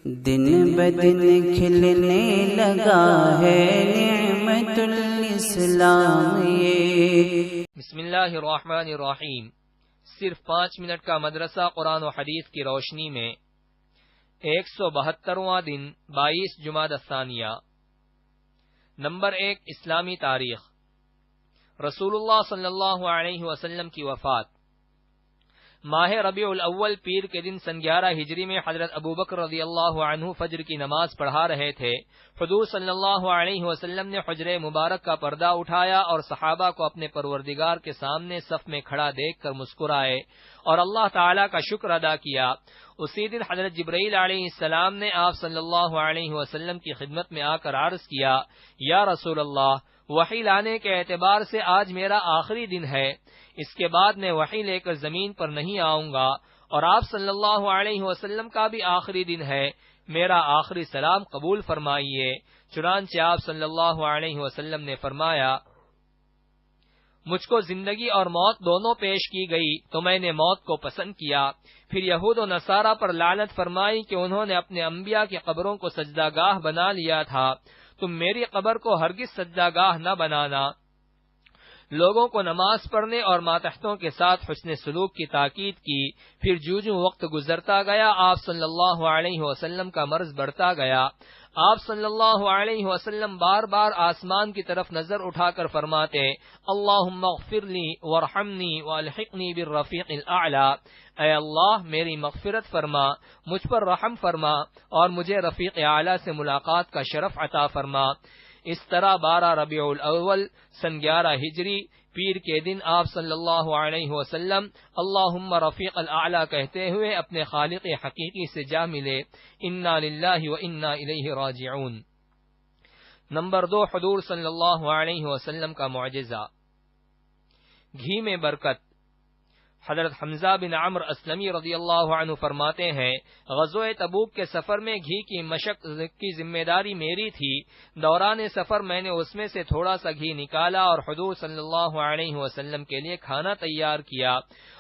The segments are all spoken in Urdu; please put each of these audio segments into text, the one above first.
دن بدن کھلنے لگا ہے نعمت الاسلام یہ۔ بسم اللہ الرحمن الرحیم۔ صرف 5 منٹ کا مدرسہ قرآن و حدیث کی روشنی میں 172واں دن 22 جمادی الثانیہ۔ نمبر 1، اسلامی تاریخ۔ رسول اللہ صلی اللہ علیہ وسلم کی وفات۔ ماہ ربیع الاول پیر کے دن سن 11 ہجری میں حضرت ابوبکر رضی اللہ عنہ فجر کی نماز پڑھا رہے تھے۔ حضور صلی اللہ علیہ وسلم نے حجر مبارک کا پردہ اٹھایا اور صحابہ کو اپنے پروردگار کے سامنے صف میں کھڑا دیکھ کر مسکرائے اور اللہ تعالیٰ کا شکر ادا کیا۔ اسی دن حضرت جبرائیل علیہ السلام نے آپ صلی اللہ علیہ وسلم کی خدمت میں آ کر عرض کیا، یا رسول اللہ، وحی لانے کے اعتبار سے آج میرا آخری دن ہے، اس کے بعد میں وحی لے کر زمین پر نہیں آؤں گا، اور آپ صلی اللہ علیہ وسلم کا بھی آخری دن ہے، میرا آخری سلام قبول فرمائیے۔ چنانچہ آپ صلی اللہ علیہ وسلم نے فرمایا، مجھ کو زندگی اور موت دونوں پیش کی گئی تو میں نے موت کو پسند کیا۔ پھر یہود و نصارہ پر لعنت فرمائی کہ انہوں نے اپنے انبیاء کی قبروں کو سجدہ گاہ بنا لیا تھا، تم میری قبر کو ہرگز سجدہ گاہ نہ بنانا۔ لوگوں کو نماز پڑھنے اور ماتحتوں کے ساتھ حسن سلوک کی تاکید کی۔ پھر جو وقت گزرتا گیا آپ صلی اللہ علیہ وسلم کا مرض بڑھتا گیا۔ آپ صلی اللہ علیہ وسلم بار بار آسمان کی طرف نظر اٹھا کر فرماتے، اللہم اغفر لی وارحمنی والحقنی بالرفیق الاعلی، اے اللہ میری مغفرت فرما، مجھ پر رحم فرما اور مجھے رفیق اعلی سے ملاقات کا شرف عطا فرما۔ اس طرح 12 ربیع الاول سن 11 ہجری پیر کے دن آپ صلی اللہ علیہ وسلم اللہم رفیق الاعلی کہتے ہوئے اپنے خالق حقیقی سے جا ملے۔ انا للہ و انا الیہ راجعون۔ نمبر 2، حضور صلی اللہ علیہ وسلم کا معجزہ، گھی میں برکت۔ حضرت حمزہ بن عمرو اسلمی رضی اللہ عنہ فرماتے ہیں، غزوہ تبوک کے سفر میں گھی کی مشق کی ذمہ داری میری تھی۔ دوران سفر میں نے اس میں سے تھوڑا سا گھی نکالا اور حضور صلی اللہ علیہ وسلم کے لیے کھانا تیار کیا،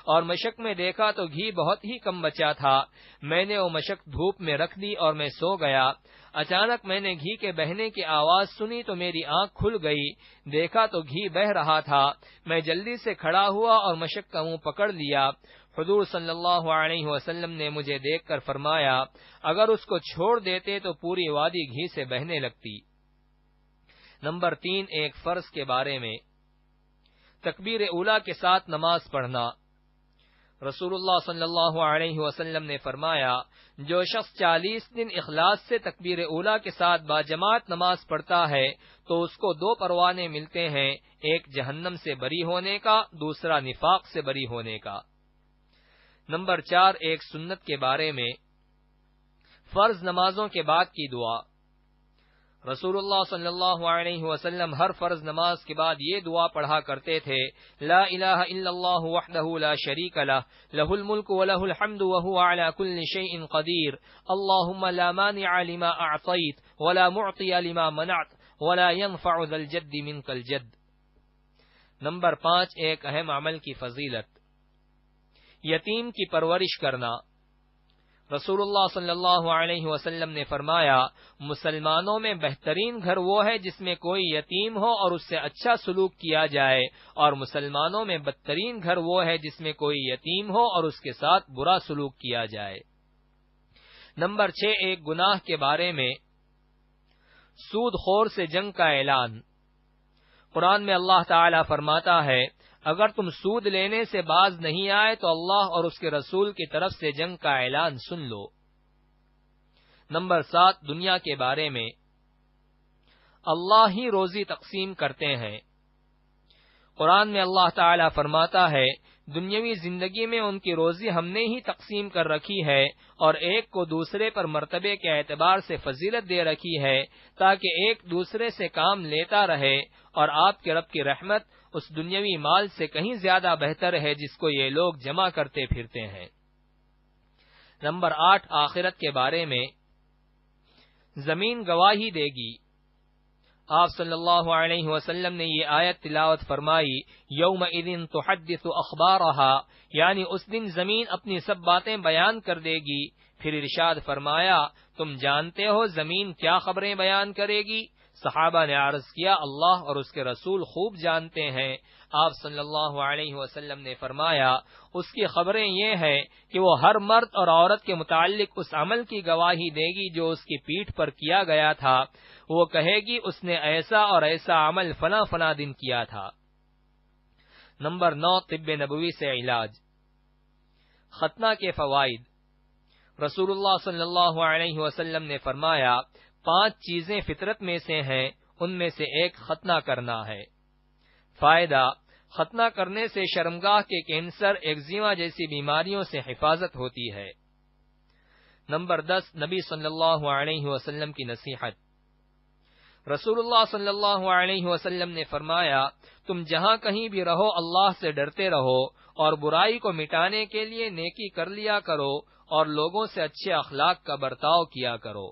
اور مشق میں دیکھا تو گھی بہت ہی کم بچا تھا۔ میں نے وہ مشق دھوپ میں رکھ دی اور میں سو گیا۔ اچانک میں نے گھی کے بہنے کی آواز سنی تو میری آنکھ کھل گئی، دیکھا تو گھی بہہ رہا تھا۔ میں جلدی سے کھڑا ہوا اور مشق کا منہ پکڑ لیا۔ حضور صلی اللہ علیہ وسلم نے مجھے دیکھ کر فرمایا، اگر اس کو چھوڑ دیتے تو پوری وادی گھی سے بہنے لگتی۔ نمبر 3، ایک فرض کے بارے میں، تکبیر اولیٰ کے ساتھ نماز پڑھنا۔ رسول اللہ صلی اللہ علیہ وسلم نے فرمایا، جو شخص 40 دن اخلاص سے تکبیر اولیٰ کے ساتھ باجماعت نماز پڑھتا ہے تو اس کو 2 پروانے ملتے ہیں، ایک جہنم سے بری ہونے کا، دوسرا نفاق سے بری ہونے کا۔ نمبر 4، ایک سنت کے بارے میں، فرض نمازوں کے بعد کی دعا۔ رسول اللہ صلی اللہ علیہ وسلم ہر فرض نماز کے بعد یہ دعا پڑھا کرتے تھے، لا الہ الا اللہ وحدہ لا شریک لہ، لہ الملک ولہ الحمد وہو علی کل شیء قدیر، اللہم لا مانع لما اعطیت ولا معطی لما منعت ولا ينفع ذا الجد منک الجد۔ نمبر 5، ایک اہم عمل کی فضیلت، یتیم کی پرورش کرنا۔ رسول اللہ صلی اللہ علیہ وسلم نے فرمایا، مسلمانوں میں بہترین گھر وہ ہے جس میں کوئی یتیم ہو اور اس سے اچھا سلوک کیا جائے، اور مسلمانوں میں بدترین گھر وہ ہے جس میں کوئی یتیم ہو اور اس کے ساتھ برا سلوک کیا جائے۔ نمبر 6، ایک گناہ کے بارے میں، سود خور سے جنگ کا اعلان۔ قرآن میں اللہ تعالی فرماتا ہے، اگر تم سود لینے سے باز نہیں آئے تو اللہ اور اس کے رسول کی طرف سے جنگ کا اعلان سن لو۔ نمبر 7، دنیا کے بارے میں، اللہ ہی روزی تقسیم کرتے ہیں۔ قرآن میں اللہ تعالی فرماتا ہے، دنیاوی زندگی میں ان کی روزی ہم نے ہی تقسیم کر رکھی ہے اور ایک کو دوسرے پر مرتبے کے اعتبار سے فضیلت دے رکھی ہے تاکہ ایک دوسرے سے کام لیتا رہے، اور آپ کے رب کی رحمت اس دنیاوی مال سے کہیں زیادہ بہتر ہے جس کو یہ لوگ جمع کرتے پھرتے ہیں۔ نمبر 8، آخرت کے بارے میں، زمین گواہی دے گی۔ آپ صلی اللہ علیہ وسلم نے یہ آیت تلاوت فرمائی، یومئذ تحدث اخبارہا، یعنی اس دن زمین اپنی سب باتیں بیان کر دے گی۔ پھر ارشاد فرمایا، تم جانتے ہو زمین کیا خبریں بیان کرے گی؟ صحابہ نے عرض کیا، اللہ اور اس کے رسول خوب جانتے ہیں۔ آپ صلی اللہ علیہ وسلم نے فرمایا، اس کی خبریں یہ ہیں کہ وہ ہر مرد اور عورت کے متعلق اس عمل کی گواہی دے گی جو اس کی پیٹھ پر کیا گیا تھا۔ وہ کہے گی اس نے ایسا اور ایسا عمل فلاں فلاں دن کیا تھا۔ نمبر 9، طب نبوی سے علاج۔ ختنہ کے فوائد۔ رسول اللہ صلی اللہ علیہ وسلم نے فرمایا، 5 چیزیں فطرت میں سے ہیں، ان میں سے ایک ختنہ کرنا ہے۔ فائدہ، ختنہ کرنے سے شرمگاہ کے کینسر، ایگزیما جیسی بیماریوں سے حفاظت ہوتی ہے۔ نمبر 10، نبی صلی اللہ علیہ وسلم کی نصیحت۔ رسول اللہ صلی اللہ علیہ وسلم نے فرمایا، تم جہاں کہیں بھی رہو اللہ سے ڈرتے رہو اور برائی کو مٹانے کے لیے نیکی کر لیا کرو اور لوگوں سے اچھے اخلاق کا برتاؤ کیا کرو۔